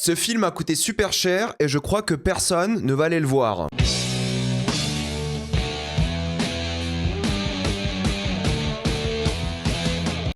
Ce film a coûté super cher et je crois que personne ne va aller le voir.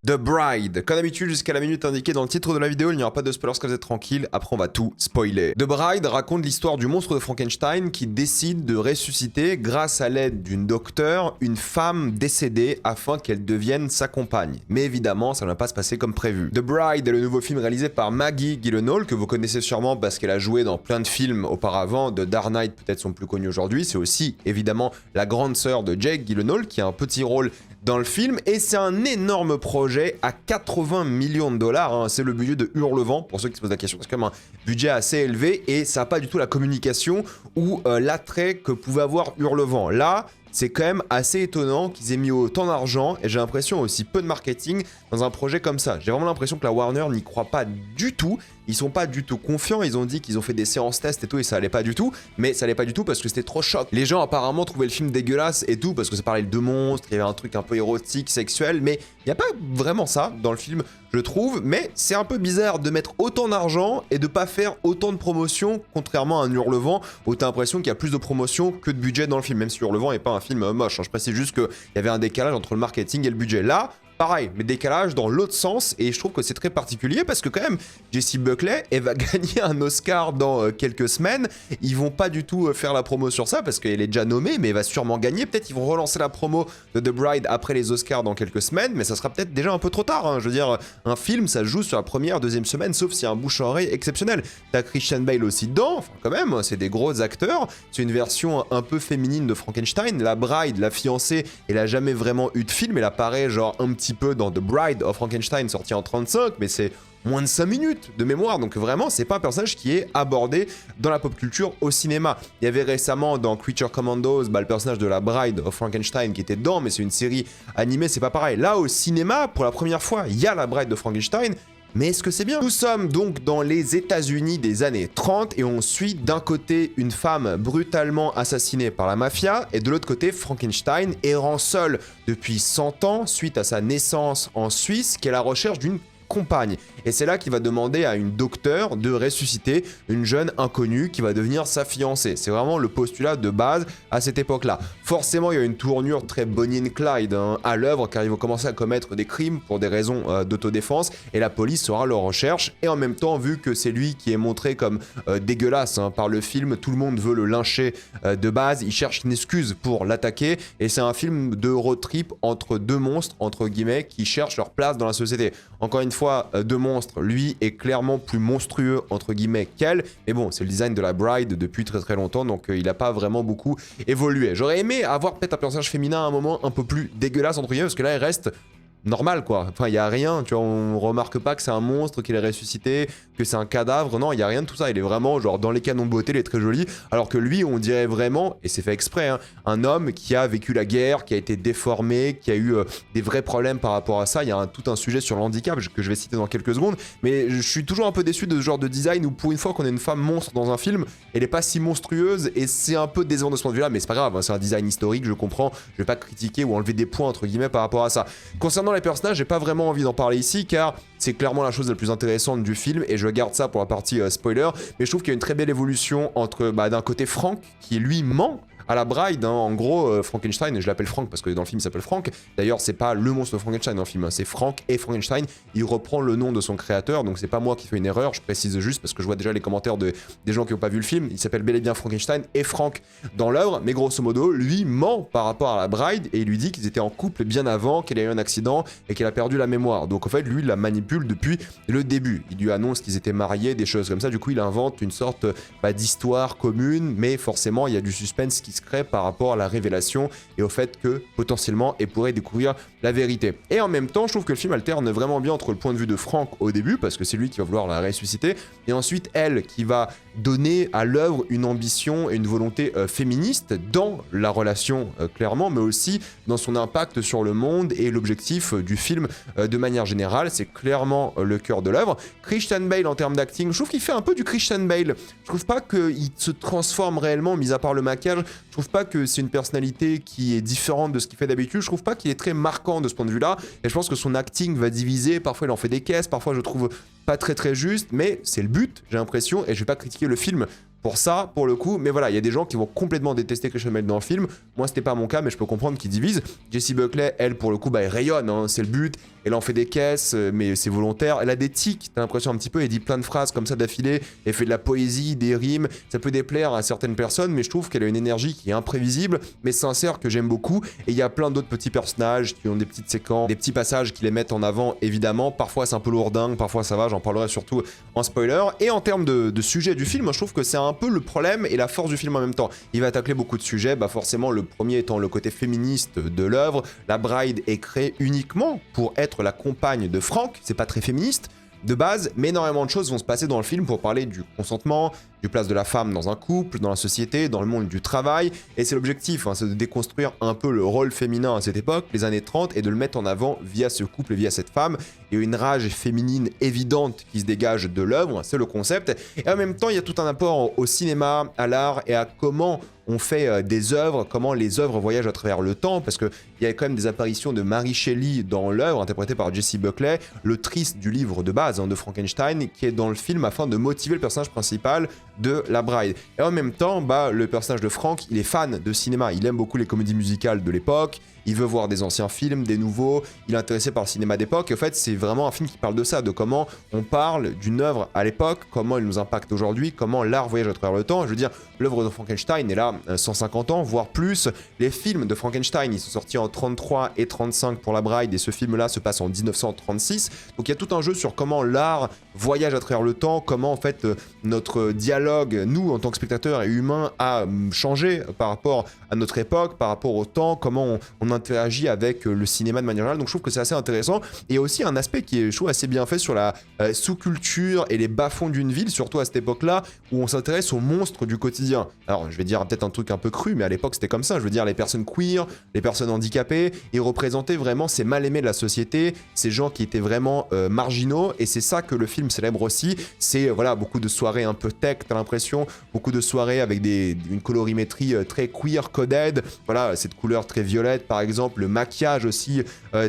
The Bride. Comme d'habitude, jusqu'à la minute indiquée dans le titre de la vidéo, il n'y aura pas de spoilers, que vous êtes tranquille, après on va tout spoiler. The Bride raconte l'histoire du monstre de Frankenstein qui décide de ressusciter, grâce à l'aide d'une docteure, une femme décédée afin qu'elle devienne sa compagne. Mais évidemment, ça ne va pas se passer comme prévu. The Bride est le nouveau film réalisé par Maggie Gyllenhaal, que vous connaissez sûrement parce qu'elle a joué dans plein de films auparavant, de Dark Knight peut-être son plus connu aujourd'hui. C'est aussi évidemment la grande sœur de Jake Gyllenhaal qui a un petit rôle dans le film, et c'est un énorme projet à 80 millions de dollars, hein. C'est le budget de Hurlevent, pour ceux qui se posent la question, c'est quand même un budget assez élevé, et ça n'a pas du tout la communication ou l'attrait que pouvait avoir Hurlevent. Là, c'est quand même assez étonnant qu'ils aient mis autant d'argent, et j'ai l'impression aussi peu de marketing dans un projet comme ça. J'ai vraiment l'impression que la Warner n'y croit pas du tout, ils sont pas du tout confiants, ils ont dit qu'ils ont fait des séances tests et tout et ça allait pas du tout, mais ça allait pas du tout parce que c'était trop choc. Les gens apparemment trouvaient le film dégueulasse et tout parce que ça parlait de monstres, il y avait un truc un peu érotique, sexuel, mais il n'y a pas vraiment ça dans le film, je trouve, mais c'est un peu bizarre de mettre autant d'argent et de pas faire autant de promotion, contrairement à un Hurlevent où t'as l'impression qu'il y a plus de promotion que de budget dans le film, même si Hurlevent n'est pas un film moche, hein. Je précise juste qu'il y avait un décalage entre le marketing et le budget. Là, pareil, mais décalage dans l'autre sens, et je trouve que c'est très particulier parce que quand même, Jessie Buckley, elle va gagner un Oscar dans quelques semaines. Ils vont pas du tout faire la promo sur ça parce qu'elle est déjà nommée, mais elle va sûrement gagner. Peut-être ils vont relancer la promo de The Bride après les Oscars dans quelques semaines, mais ça sera peut-être déjà un peu trop tard, hein. Je veux dire, un film, ça se joue sur la première, deuxième semaine, sauf s'il y a un bouche-à-oreille exceptionnel. T'as Christian Bale aussi dedans, enfin quand même, c'est des gros acteurs. C'est une version un peu féminine de Frankenstein. La Bride, la fiancée, elle a jamais vraiment eu de film, elle apparaît genre un petit peu dans The Bride of Frankenstein sorti en 35, mais c'est moins de 5 minutes de mémoire, donc vraiment c'est pas un personnage qui est abordé dans la pop culture au cinéma. Il y avait récemment dans Creature Commandos le personnage de la Bride of Frankenstein qui était dedans, mais c'est une série animée, c'est pas pareil. Là au cinéma, pour la première fois, il y a la Bride de Frankenstein. Mais est-ce que c'est bien? Nous sommes donc dans les États-Unis des années 30 et on suit d'un côté une femme brutalement assassinée par la mafia et de l'autre côté Frankenstein errant seul depuis 100 ans suite à sa naissance en Suisse qui est à la recherche d'une compagne. Et c'est là qu'il va demander à une docteure de ressusciter une jeune inconnue qui va devenir sa fiancée. C'est vraiment le postulat de base à cette époque-là. Forcément, il y a une tournure très Bonnie and Clyde à l'œuvre car ils vont commencer à commettre des crimes pour des raisons d'autodéfense et la police sera leur recherche. Et en même temps, vu que c'est lui qui est montré comme dégueulasse par le film, tout le monde veut le lyncher de base, il cherche une excuse pour l'attaquer et c'est un film de road trip entre deux monstres, entre guillemets, qui cherchent leur place dans la société. Encore une fois, deux monstres, lui est clairement plus monstrueux entre guillemets qu'elle, mais bon, c'est le design de la Bride depuis très longtemps, donc il n'a pas vraiment beaucoup évolué. J'aurais aimé avoir peut-être un personnage féminin à un moment un peu plus dégueulasse entre guillemets, parce que là, il reste normal quoi, enfin il y a rien, tu vois, on remarque pas que c'est un monstre qu'il est ressuscité, que c'est un cadavre, non, il y a rien de tout ça, il est vraiment genre dans les canons de beauté, il est très joli, alors que lui on dirait vraiment, et c'est fait exprès, hein, un homme qui a vécu la guerre, qui a été déformé, qui a eu des vrais problèmes par rapport à ça. Il y a tout un sujet sur le handicap que je vais citer dans quelques secondes, mais je suis toujours un peu déçu de ce genre de design où pour une fois qu'on a une femme monstre dans un film, elle est pas si monstrueuse et c'est un peu décevant de ce point de vue là, mais c'est pas grave, hein, c'est un design historique, je comprends, je vais pas critiquer ou enlever des points entre guillemets par rapport à ça. Concernant les personnages, j'ai pas vraiment envie d'en parler ici car c'est clairement la chose la plus intéressante du film et je garde ça pour la partie spoiler, mais je trouve qu'il y a une très belle évolution entre d'un côté Frank qui lui ment à la Bride, hein. En gros, Frankenstein, je l'appelle Frank parce que dans le film il s'appelle Frank. D'ailleurs, c'est pas le monstre de Frankenstein dans le film, hein. C'est Frank et Frankenstein. Il reprend le nom de son créateur, donc c'est pas moi qui fais une erreur. Je précise juste parce que je vois déjà les commentaires des gens qui n'ont pas vu le film. Il s'appelle bel et bien Frankenstein et Frank dans l'œuvre, mais grosso modo, lui ment par rapport à la Bride et il lui dit qu'ils étaient en couple bien avant, qu'elle a eu un accident et qu'elle a perdu la mémoire. Donc en fait, lui, il la manipule depuis le début. Il lui annonce qu'ils étaient mariés, des choses comme ça. Du coup, il invente une sorte d'histoire commune, mais forcément, il y a du suspense qui se crée par rapport à la révélation et au fait que potentiellement elle pourrait découvrir la vérité. Et en même temps, je trouve que le film alterne vraiment bien entre le point de vue de Frank au début, parce que c'est lui qui va vouloir la ressusciter, et ensuite elle qui va donner à l'œuvre une ambition et une volonté féministe dans la relation clairement, mais aussi dans son impact sur le monde et l'objectif du film de manière générale. C'est clairement le cœur de l'œuvre. Christian Bale en termes d'acting, je trouve qu'il fait un peu du Christian Bale. Je trouve pas qu'il se transforme réellement, mis à part le maquillage. Je trouve pas que c'est une personnalité qui est différente de ce qu'il fait d'habitude. Je trouve pas qu'il est très marquant de ce point de vue-là. Et je pense que son acting va diviser. Parfois, il en fait des caisses. Parfois, je trouve pas très juste, mais c'est le but, j'ai l'impression, et je vais pas critiquer le film pour ça, pour le coup, mais voilà, il y a des gens qui vont complètement détester Christian Bale dans le film. Moi, c'était pas mon cas, mais je peux comprendre qu'ils divisent. Jessie Buckley, elle, pour le coup, bah, elle rayonne, hein, c'est le but. Elle en fait des caisses, mais c'est volontaire. Elle a des tics, t'as l'impression un petit peu, elle dit plein de phrases comme ça d'affilée. Elle fait de la poésie, des rimes. Ça peut déplaire à certaines personnes, mais je trouve qu'elle a une énergie qui est imprévisible, mais sincère, que j'aime beaucoup. Et il y a plein d'autres petits personnages qui ont des petites séquences, des petits passages qui les mettent en avant, évidemment. Parfois, c'est un peu lourdingue, parfois, ça va, j'en parlerai surtout en spoiler. Et en termes de sujet du film, je trouve que c'est un peu le problème et la force du film en même temps. Il va tacler beaucoup de sujets, bah forcément le premier étant le côté féministe de l'œuvre. La Bride est créée uniquement pour être la compagne de Frank, c'est pas très féministe de base, mais énormément de choses vont se passer dans le film pour parler du consentement, du place de la femme dans un couple, dans la société, dans le monde du travail, et c'est l'objectif, hein, c'est de déconstruire un peu le rôle féminin à cette époque, les années 30, et de le mettre en avant via ce couple, via cette femme. Il y a une rage féminine évidente qui se dégage de l'œuvre, c'est le concept, et en même temps il y a tout un apport au cinéma, à l'art, et à comment on fait des œuvres, comment les œuvres voyagent à travers le temps, parce qu'il y a quand même des apparitions de Mary Shelley dans l'œuvre, interprétée par Jessie Buckley, l'autrice du livre de base, hein, de Frankenstein, qui est dans le film afin de motiver le personnage principal de la Bride. Et en même temps, bah, le personnage de Frank, il est fan de cinéma, il aime beaucoup les comédies musicales de l'époque, il veut voir des anciens films, des nouveaux, il est intéressé par le cinéma d'époque, et en fait c'est vraiment un film qui parle de ça, de comment on parle d'une œuvre à l'époque, comment elle nous impacte aujourd'hui, comment l'art voyage à travers le temps. Je veux dire, l'œuvre de Frankenstein est là 150 ans, voire plus. Les films de Frankenstein, ils sont sortis en 33 et 35 pour la Bride, et ce film-là se passe en 1936. Donc il y a tout un jeu sur comment l'art voyage à travers le temps, comment en fait notre dialogue, nous en tant que spectateurs et humains, a changé par rapport à notre époque, par rapport au temps, comment on interagit avec le cinéma de manière générale. Donc je trouve que c'est assez intéressant. Et aussi un aspect qui est, je trouve, assez bien fait sur la sous-culture et les bas-fonds d'une ville, surtout à cette époque-là, où on s'intéresse aux monstres du quotidien. Alors je vais dire peut-être un truc un peu cru, mais à l'époque c'était comme ça. Je veux dire, les personnes queer, les personnes handicapées, ils représentaient vraiment ces mal-aimés de la société, ces gens qui étaient vraiment marginaux, et c'est ça que le film célèbre aussi. C'est voilà, beaucoup de soirées un peu tech, t'as l'impression, beaucoup de soirées avec une colorimétrie très queer coded, voilà, cette couleur très violette par exemple, le maquillage aussi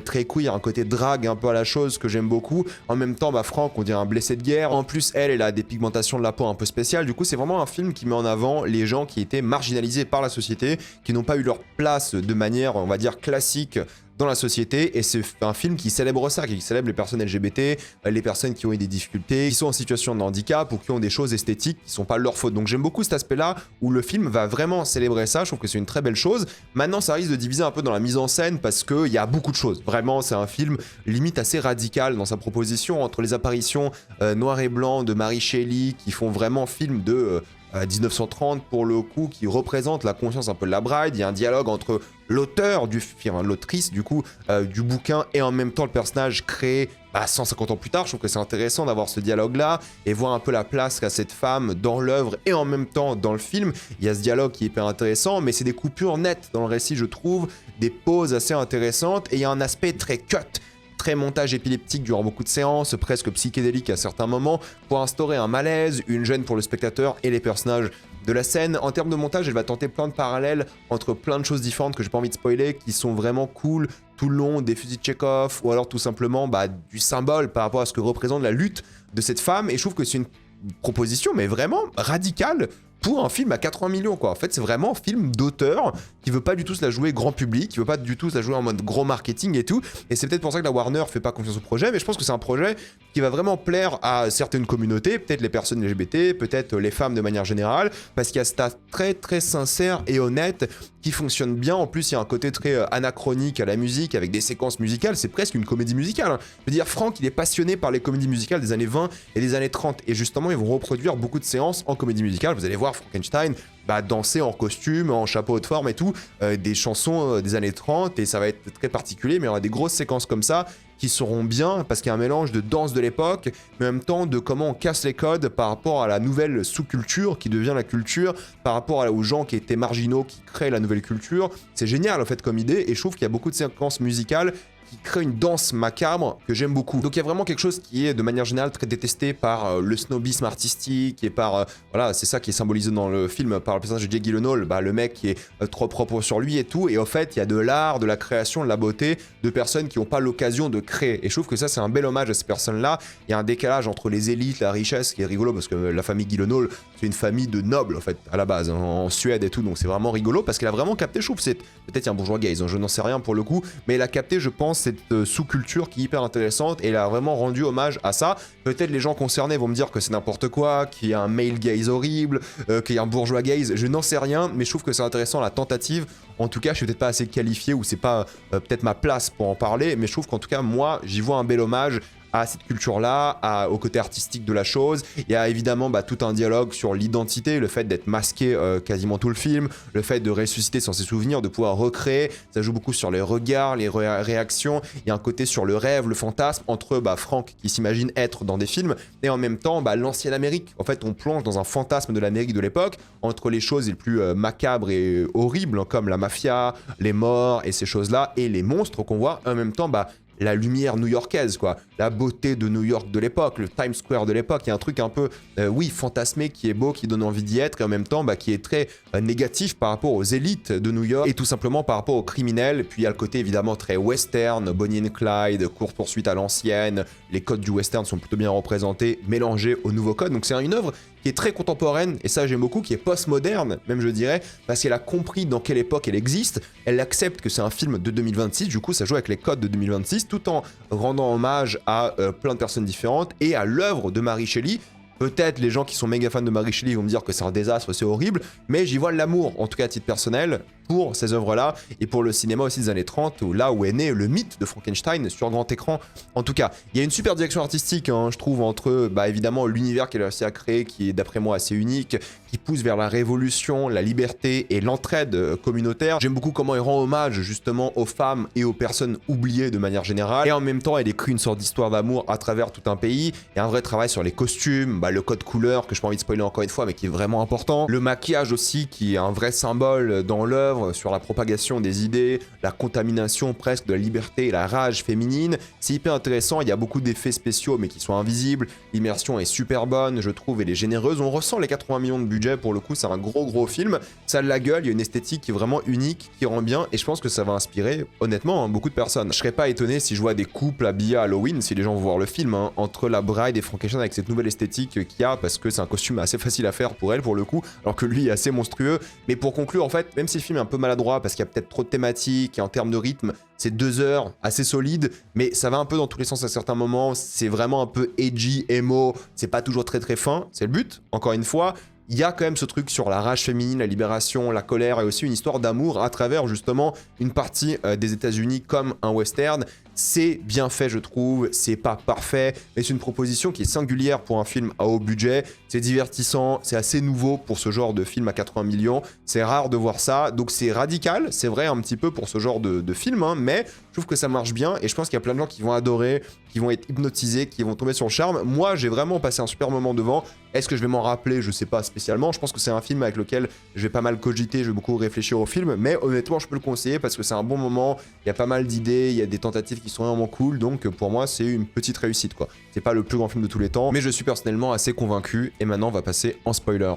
très queer, un côté drague un peu à la chose que j'aime beaucoup. En même temps, bah Franck, on dirait un blessé de guerre. En plus, elle a des pigmentations de la peau un peu spéciales. Du coup, c'est vraiment un film qui met en avant les gens qui étaient marginalisés par la société, qui n'ont pas eu leur place de manière, on va dire, classique dans la société, et c'est un film qui célèbre ça, qui célèbre les personnes LGBT, les personnes qui ont eu des difficultés, qui sont en situation de handicap ou qui ont des choses esthétiques qui sont pas leur faute. Donc j'aime beaucoup cet aspect-là où le film va vraiment célébrer ça. Je trouve que c'est une très belle chose. Maintenant, ça risque de diviser un peu dans la mise en scène parce qu'il y a beaucoup de choses. Vraiment, c'est un film limite assez radical dans sa proposition, entre les apparitions noir et blanc de Mary Shelley qui font vraiment film de 1930 pour le coup, qui représente la conscience un peu de la Bride. Il y a un dialogue entre l'auteur du film, l'autrice du coup du bouquin, et en même temps le personnage créé 150 ans plus tard. Je trouve que c'est intéressant d'avoir ce dialogue là et voir un peu la place qu'a cette femme dans l'œuvre et en même temps dans le film. Il y a ce dialogue qui est hyper intéressant, mais c'est des coupures nettes dans le récit, je trouve, des pauses assez intéressantes, et il y a un aspect très cut, très montage épileptique durant beaucoup de séances, presque psychédélique à certains moments, pour instaurer un malaise, une gêne pour le spectateur et les personnages de la scène. En termes de montage, elle va tenter plein de parallèles entre plein de choses différentes que j'ai pas envie de spoiler, qui sont vraiment cool tout le long, des fusils de Chekhov, ou alors tout simplement du symbole par rapport à ce que représente la lutte de cette femme, et je trouve que c'est une proposition mais vraiment radicale pour un film à 80 millions quoi. En fait, c'est vraiment un film d'auteur qui veut pas du tout se la jouer grand public, qui veut pas du tout se la jouer en mode gros marketing et tout. Et c'est peut-être pour ça que la Warner fait pas confiance au projet, mais je pense que c'est un projet qui va vraiment plaire à certaines communautés, peut-être les personnes LGBT, peut-être les femmes de manière générale, parce qu'il y a cet art très très sincère et honnête qui fonctionne bien. En plus, il y a un côté très anachronique à la musique, avec des séquences musicales, c'est presque une comédie musicale, hein. Je veux dire, Franck, il est passionné par les comédies musicales des années 20 et des années 30, et justement, ils vont reproduire beaucoup de séances en comédie musicale. Vous allez voir Frankenstein danser en costume, en chapeau de forme et tout, des chansons des années 30, et ça va être très particulier, mais il y aura des grosses séquences comme ça qui seront bien, parce qu'il y a un mélange de danse de l'époque, mais en même temps de comment on casse les codes par rapport à la nouvelle sous-culture qui devient la culture, par rapport aux gens qui étaient marginaux, qui créent la nouvelle culture. C'est génial en fait comme idée, et je trouve qu'il y a beaucoup de séquences musicales qui crée une danse macabre que j'aime beaucoup. Donc il y a vraiment quelque chose qui est de manière générale très détesté par le snobisme artistique et par voilà, c'est ça qui est symbolisé dans le film par le personnage de Jake Gyllenhaal, bah, le mec qui est trop propre sur lui et tout. Et au fait, il y a de l'art, de la création, de la beauté de personnes qui n'ont pas l'occasion de créer. Et je trouve que ça, c'est un bel hommage à ces personnes-là. Il y a un décalage entre les élites, la richesse, qui est rigolo parce que la famille Gyllenhaal, c'est une famille de nobles en fait à la base, hein, en Suède et tout. Donc c'est vraiment rigolo parce qu'elle a vraiment capté, je trouve, c'est peut-être un bourgeois gaze, hein, je n'en sais rien pour le coup, mais elle a capté, je pense, cette sous-culture qui est hyper intéressante et elle a vraiment rendu hommage à ça. Peut-être les gens concernés vont me dire que c'est n'importe quoi, qu'il y a un male gaze horrible, qu'il y a un bourgeois gaze, je n'en sais rien, mais je trouve que c'est intéressant la tentative. En tout cas, je suis peut-être pas assez qualifié ou c'est pas peut-être ma place pour en parler, mais je trouve qu'en tout cas, moi, j'y vois un bel hommage à cette culture-là, au côté artistique de la chose. Il y a évidemment tout un dialogue sur l'identité, le fait d'être masqué quasiment tout le film, le fait de ressusciter sans ses souvenirs, de pouvoir recréer. Ça joue beaucoup sur les regards, les réactions. Il y a un côté sur le rêve, le fantasme, entre Frank qui s'imagine être dans des films, et en même temps l'ancienne Amérique. En fait, on plonge dans un fantasme de l'Amérique de l'époque, entre les choses les plus macabres et horribles, hein, comme la mafia, les morts et ces choses-là, et les monstres qu'on voit. En même temps, la lumière new-yorkaise, quoi, la beauté de New York de l'époque, le Times Square de l'époque, il y a un truc un peu, fantasmé, qui est beau, qui donne envie d'y être, et en même temps, qui est très négatif par rapport aux élites de New York, et tout simplement par rapport aux criminels. Et puis il y a le côté évidemment très western, Bonnie and Clyde, course-poursuite à l'ancienne, les codes du western sont plutôt bien représentés, mélangés aux nouveaux codes, donc c'est une œuvre qui est très contemporaine, et ça j'aime beaucoup, qui est postmoderne, même je dirais, parce qu'elle a compris dans quelle époque elle existe, elle accepte que c'est un film de 2026, du coup ça joue avec les codes de 2026, tout en rendant hommage à plein de personnes différentes, et à l'œuvre de Mary Shelley. Peut-être les gens qui sont méga fans de Mary Shelley vont me dire que c'est un désastre, c'est horrible, mais j'y vois l'amour, en tout cas à titre personnel, pour ces œuvres-là, et pour le cinéma aussi des années 30, là où est né le mythe de Frankenstein sur grand écran. En tout cas, il y a une super direction artistique, hein, je trouve, entre évidemment l'univers qu'elle a réussi à créer, qui est d'après moi assez unique, qui pousse vers la révolution, la liberté et l'entraide communautaire. J'aime beaucoup comment il rend hommage justement aux femmes et aux personnes oubliées de manière générale, et en même temps elle écrit une sorte d'histoire d'amour à travers tout un pays. Il y a un vrai travail sur les costumes, le code couleur que je n'ai pas envie de spoiler encore une fois, mais qui est vraiment important. Le maquillage aussi, qui est un vrai symbole dans l'œuvre, sur la propagation des idées, la contamination presque de la liberté et la rage féminine. C'est hyper intéressant, il y a beaucoup d'effets spéciaux mais qui sont invisibles. L'immersion est super bonne, je trouve, elle est généreuse. On ressent les 80 millions de budget pour le coup, c'est un gros film. Ça a de la gueule, il y a une esthétique qui est vraiment unique, qui rend bien, et je pense que ça va inspirer honnêtement beaucoup de personnes. Je serais pas étonné si je vois des couples habillés à Halloween, si les gens vont voir le film, hein, entre la Bride et Frankenstein avec cette nouvelle esthétique qu'il y a, parce que c'est un costume assez facile à faire pour elle pour le coup, alors que lui est assez monstrueux. Mais pour conclure, en fait, même si le film est un peu maladroit parce qu'il y a peut-être trop de thématiques et en termes de rythme, c'est 2 heures assez solides, mais ça va un peu dans tous les sens à certains moments. C'est vraiment un peu edgy, emo, c'est pas toujours très fin, c'est le but, encore une fois. Il y a quand même ce truc sur la rage féminine, la libération, la colère, et aussi une histoire d'amour à travers justement une partie des États-Unis comme un western. C'est bien fait, je trouve, c'est pas parfait, mais c'est une proposition qui est singulière pour un film à haut budget. C'est divertissant, c'est assez nouveau pour ce genre de film à 80 millions. C'est rare de voir ça, donc c'est radical, c'est vrai un petit peu pour ce genre de film, hein, mais je trouve que ça marche bien, et je pense qu'il y a plein de gens qui vont adorer, qui vont être hypnotisés, qui vont tomber sur le charme. Moi, j'ai vraiment passé un super moment devant. Est-ce que je vais m'en rappeler? Je sais pas spécialement. Je pense que c'est un film avec lequel je vais pas mal cogiter, je vais beaucoup réfléchir au film, mais honnêtement, je peux le conseiller parce que c'est un bon moment. Il y a pas mal d'idées, il y a des tentatives qui sont vraiment cool, donc pour moi, c'est une petite réussite, quoi. C'est pas le plus grand film de tous les temps, mais je suis personnellement assez convaincu, et maintenant, on va passer en spoiler.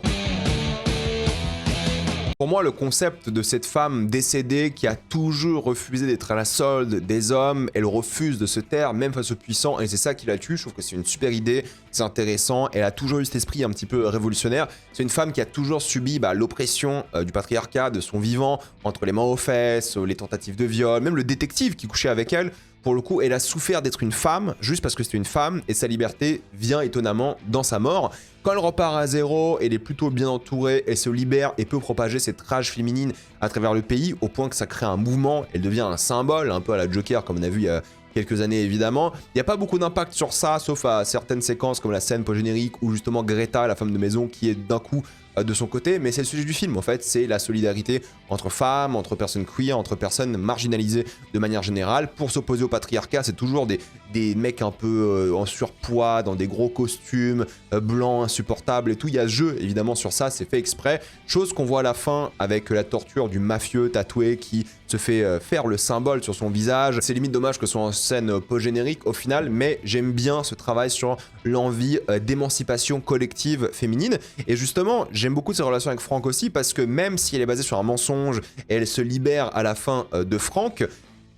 Pour moi, le concept de cette femme décédée qui a toujours refusé d'être à la solde des hommes, elle refuse de se taire, même face aux puissants, et c'est ça qui la tue. Je trouve que c'est une super idée, c'est intéressant, elle a toujours eu cet esprit un petit peu révolutionnaire. C'est une femme qui a toujours subi l'oppression du patriarcat de son vivant, entre les mains aux fesses, les tentatives de viol, même le détective qui couchait avec elle. Pour le coup, elle a souffert d'être une femme, juste parce que c'était une femme, et sa liberté vient étonnamment dans sa mort. Quand elle repart à zéro, elle est plutôt bien entourée, elle se libère et peut propager cette rage féminine à travers le pays, au point que ça crée un mouvement, elle devient un symbole, un peu à la Joker, comme on a vu il y a quelques années évidemment. Il n'y a pas beaucoup d'impact sur ça, sauf à certaines séquences comme la scène post-générique, où justement Greta, la femme de maison, qui est d'un coup de son côté, mais c'est le sujet du film en fait, c'est la solidarité entre femmes, entre personnes queer, entre personnes marginalisées de manière générale. Pour s'opposer au patriarcat, c'est toujours des mecs un peu en surpoids, dans des gros costumes, blancs, insupportables et tout. Il y a ce jeu évidemment sur ça, c'est fait exprès. Chose qu'on voit à la fin avec la torture du mafieux tatoué qui se fait faire le symbole sur son visage. C'est limite dommage que ce soit en scène post-générique au final, mais j'aime bien ce travail sur l'envie d'émancipation collective féminine. Et justement, j'aime beaucoup ces relations avec Frank aussi, parce que même si elle est basée sur un mensonge, et elle se libère à la fin de Frank,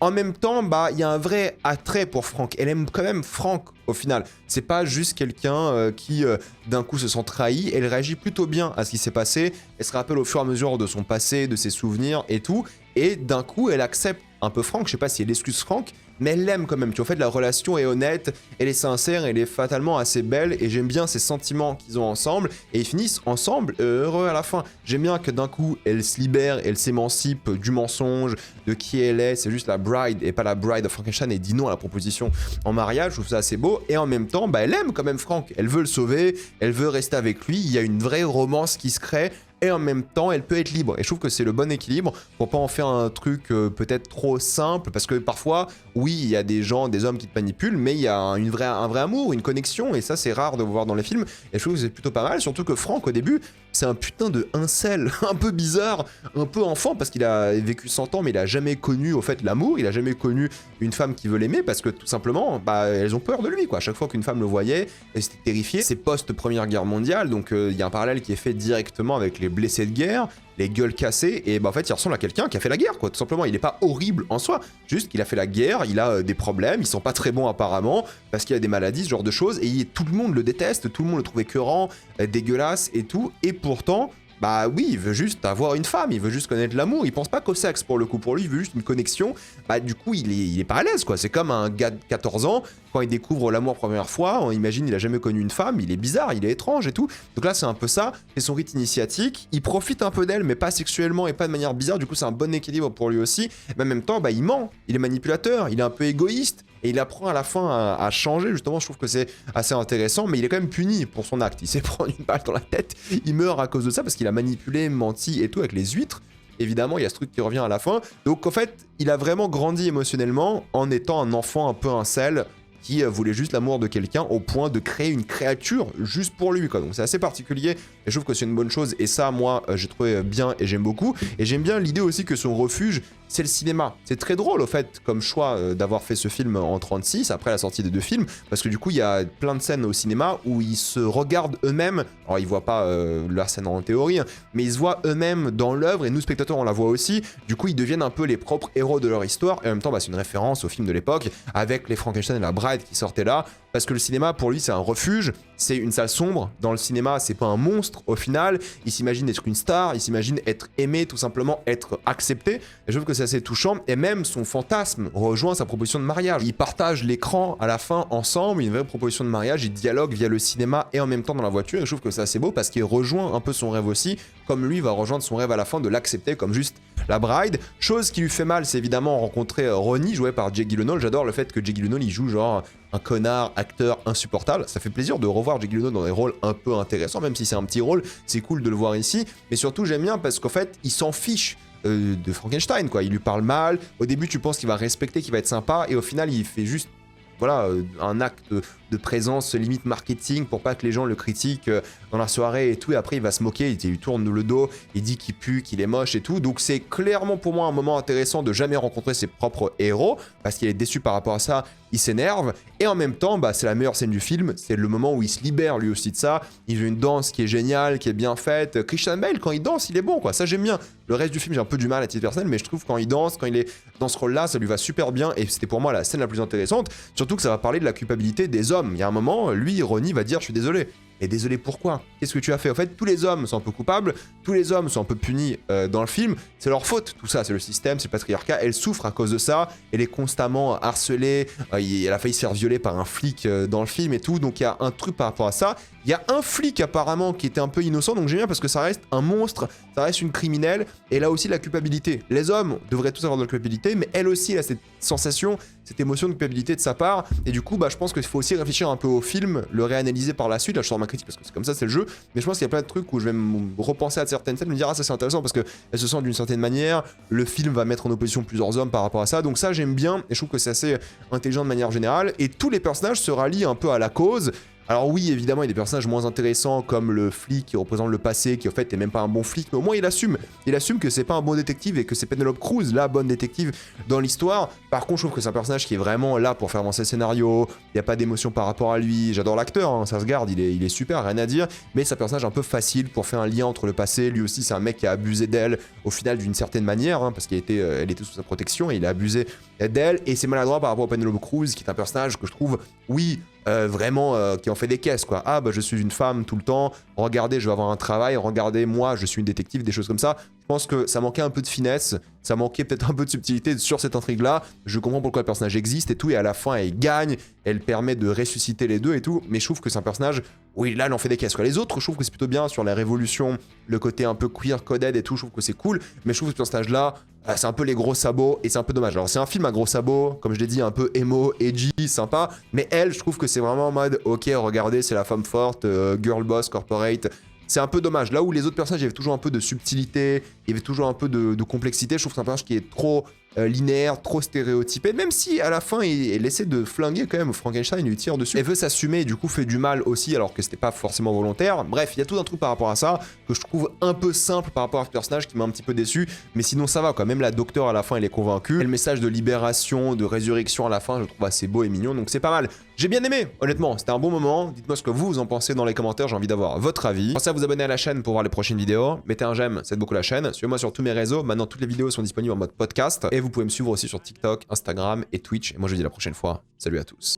en même temps, bah, il y a un vrai attrait pour Frank. Elle aime quand même Frank au final. C'est pas juste quelqu'un qui d'un coup se sent trahi. Elle réagit plutôt bien à ce qui s'est passé. Elle se rappelle au fur et à mesure de son passé, de ses souvenirs et tout. Et d'un coup, elle accepte un peu Frank. Je sais pas si elle excuse Frank, mais elle l'aime quand même. Tu vois, en fait, la relation est honnête, elle est sincère, elle est fatalement assez belle. Et j'aime bien ces sentiments qu'ils ont ensemble. Et ils finissent ensemble heureux à la fin. J'aime bien que d'un coup, elle se libère, elle s'émancipe du mensonge, de qui elle est. C'est juste la bride et pas la bride of Frankenstein, et dit non à la proposition en mariage. Je trouve ça assez beau. Et en même temps, bah, elle aime quand même Frank. Elle veut le sauver, elle veut rester avec lui. Il y a une vraie romance qui se crée. Et en même temps, elle peut être libre. Et je trouve que c'est le bon équilibre pour pas en faire un truc peut-être trop simple. Parce que parfois, oui, il y a des gens, des hommes qui te manipulent, mais il y a un vrai amour, une connexion. Et ça, c'est rare de voir dans les films. Et je trouve que c'est plutôt pas mal. Surtout que Frank, au début, c'est un putain de incel, un peu bizarre, un peu enfant, parce qu'il a vécu 100 ans, mais il a jamais connu, au fait, l'amour. Il a jamais connu une femme qui veut l'aimer, parce que tout simplement, bah, elles ont peur de lui, quoi. À chaque fois qu'une femme le voyait, elle s'était terrifiée. C'est post-Première Guerre mondiale, donc il y a un parallèle qui est fait directement avec les blessés de guerre, les gueules cassées, et bah en fait il ressemble à quelqu'un qui a fait la guerre, quoi, tout simplement. Il est pas horrible en soi, juste qu'il a fait la guerre, il a des problèmes, ils sont pas très bons apparemment, parce qu'il a des maladies, ce genre de choses, et tout le monde le déteste, tout le monde le trouve écœurant, dégueulasse et tout, et pourtant, bah oui, il veut juste avoir une femme, il veut juste connaître l'amour, il pense pas qu'au sexe pour le coup, pour lui il veut juste une connexion. Bah du coup il est pas à l'aise, quoi. C'est comme un gars de 14 ans, quand il découvre l'amour première fois, on imagine il a jamais connu une femme, il est bizarre, il est étrange et tout. Donc là c'est un peu ça, c'est son rite initiatique, il profite un peu d'elle mais pas sexuellement et pas de manière bizarre, du coup c'est un bon équilibre pour lui aussi. Mais en même temps, bah il ment, il est manipulateur, il est un peu égoïste. Et il apprend à la fin à changer, justement, je trouve que c'est assez intéressant, mais il est quand même puni pour son acte. Il s'est pris une balle dans la tête, il meurt à cause de ça, parce qu'il a manipulé, menti et tout avec les huîtres. Évidemment, il y a ce truc qui revient à la fin. Donc en fait, il a vraiment grandi émotionnellement en étant un enfant un peu incel, qui voulait juste l'amour de quelqu'un au point de créer une créature juste pour lui, quoi. Donc c'est assez particulier, et je trouve que c'est une bonne chose, et ça, moi, j'ai trouvé bien et j'aime beaucoup. Et j'aime bien l'idée aussi que son refuge, c'est le cinéma. C'est très drôle, au fait, comme choix d'avoir fait ce film en 36, après la sortie des deux films, parce que du coup, il y a plein de scènes au cinéma où ils se regardent eux-mêmes. Alors, ils voient pas leur scène en théorie, hein, mais ils se voient eux-mêmes dans l'œuvre, et nous, spectateurs, on la voit aussi. Du coup, ils deviennent un peu les propres héros de leur histoire, et en même temps, bah, c'est une référence au film de l'époque, avec les Frankenstein et la Bride qui sortaient là, parce que le cinéma, pour lui, c'est un refuge, c'est une salle sombre. Dans le cinéma, c'est pas un monstre, au final. Il s'imagine être une star, il s'imagine être aimé, tout simplement être accepté. Et je trouve que c'est assez touchant. Et même son fantasme rejoint sa proposition de mariage. Ils partagent l'écran à la fin ensemble, une vraie proposition de mariage. Ils dialoguent via le cinéma et en même temps dans la voiture. Et je trouve que c'est assez beau parce qu'il rejoint un peu son rêve aussi, comme lui va rejoindre son rêve à la fin de l'accepter comme juste la bride. Chose qui lui fait mal, c'est évidemment rencontrer Ronnie, joué par Jake Gyllenhaal. J'adore le fait que Jake Gyllenhaal, il joue genre un connard, acteur insupportable. Ça fait plaisir de revoir Jake Gyllenhaal dans des rôles un peu intéressants, même si c'est un petit rôle, c'est cool de le voir ici. Mais surtout, j'aime bien parce qu'en fait, il s'en fiche de Frankenstein, quoi. Il lui parle mal. Au début, tu penses qu'il va respecter, qu'il va être sympa, et au final, il fait juste, voilà, un acte de présence limite marketing pour pas que les gens le critiquent dans la soirée et tout, et après il va se moquer, il lui tourne le dos, il dit qu'il pue, qu'il est moche et tout. Donc c'est clairement pour moi un moment intéressant de jamais rencontrer ses propres héros, parce qu'il est déçu par rapport à ça, il s'énerve, et en même temps, bah, c'est la meilleure scène du film, c'est le moment où il se libère lui aussi de ça. Il veut une danse qui est géniale, qui est bien faite. Christian Bale, quand il danse, il est bon, quoi, ça j'aime bien. Le reste du film, j'ai un peu du mal à titre personnel, mais je trouve quand il danse, quand il est dans ce rôle-là, ça lui va super bien, et c'était pour moi la scène la plus intéressante, surtout que ça va parler de la culpabilité des hommes. Il y a un moment, lui, Ronnie va dire « je suis désolé ». Et désolé pourquoi? Qu'est-ce que tu as fait? En fait, tous les hommes sont un peu coupables, tous les hommes sont un peu punis dans le film, c'est leur faute, tout ça, c'est le système, c'est le patriarcat, elle souffre à cause de ça, elle est constamment harcelée, elle a failli se faire violer par un flic dans le film et tout, donc il y a un truc par rapport à ça. Il Il y a un flic apparemment qui était un peu innocent, donc j'aime bien parce que ça reste un monstre, ça reste une criminelle, et là aussi la culpabilité. Les hommes devraient tous avoir de la culpabilité, mais elle aussi elle a cette sensation, cette émotion de culpabilité de sa part, et du coup bah, je pense qu'il faut aussi réfléchir un peu au film, le réanalyser par la suite. Là je sors ma critique parce que c'est comme ça, c'est le jeu, mais je pense qu'il y a plein de trucs où je vais me repenser à certaines scènes, me dire ah ça c'est intéressant parce qu'elle se sent d'une certaine manière, le film va mettre en opposition plusieurs hommes par rapport à ça, donc ça j'aime bien, et je trouve que c'est assez intelligent de manière générale, et tous les personnages se rallient un peu à la cause. Alors oui, évidemment, il y a des personnages moins intéressants comme le flic qui représente le passé, qui en fait est même pas un bon flic, mais au moins il assume. Il assume que c'est pas un bon détective et que c'est Penelope Cruz, la bonne détective dans l'histoire. Par contre, je trouve que c'est un personnage qui est vraiment là pour faire avancer le scénario. Il n'y a pas d'émotion par rapport à lui. J'adore l'acteur, hein, ça se garde, il est super, rien à dire. Mais c'est un personnage un peu facile pour faire un lien entre le passé. Lui aussi, c'est un mec qui a abusé d'elle au final d'une certaine manière, hein, parce qu'elle était, elle était sous sa protection et il a abusé d'elle. Et c'est maladroit par rapport à Penelope Cruz, qui est un personnage que je trouve, oui, vraiment qui en fait des caisses quoi. Ah bah je suis une femme tout le temps, regardez je vais avoir un travail, regardez moi je suis une détective, des choses comme ça. Je pense que ça manquait un peu de finesse, ça manquait peut-être un peu de subtilité sur cette intrigue là. Je comprends pourquoi le personnage existe et tout, et à la fin elle gagne, elle permet de ressusciter les deux et tout, mais je trouve que c'est un personnage, oui là elle en fait des caisses quoi. Les autres je trouve que c'est plutôt bien sur la révolution, le côté un peu queer coded et tout, je trouve que c'est cool, mais je trouve que ce personnage là c'est un peu les gros sabots et c'est un peu dommage. Alors c'est un film à gros sabots, comme je l'ai dit, un peu emo, edgy, sympa, mais elle, je trouve que c'est vraiment en mode, ok, regardez, c'est la femme forte, girl boss, corporate. C'est un peu dommage. Là où les autres personnages, il y avait toujours un peu de subtilité, il y avait toujours un peu de complexité, je trouve que c'est un personnage qui est trop linéaire, trop stéréotypé, même si à la fin elle essaie de flinguer quand même Frankenstein, il lui tire dessus. Elle veut s'assumer et du coup fait du mal aussi alors que c'était pas forcément volontaire. Bref, il y a tout un truc par rapport à ça que je trouve un peu simple par rapport à ce personnage qui m'a un petit peu déçu, mais sinon ça va quoi. Même la docteure à la fin elle est convaincue. Et le message de libération, de résurrection à la fin, je le trouve assez beau et mignon, donc c'est pas mal. J'ai bien aimé, honnêtement, c'était un bon moment. Dites-moi ce que vous en pensez dans les commentaires, j'ai envie d'avoir votre avis. Pensez à vous abonner à la chaîne pour voir les prochaines vidéos. Mettez un j'aime, ça aide beaucoup la chaîne. Suivez-moi sur tous mes réseaux, maintenant toutes les vidéos sont disponibles en mode podcast. Et vous pouvez me suivre aussi sur TikTok, Instagram et Twitch. Et moi je vous dis à la prochaine fois. Salut à tous.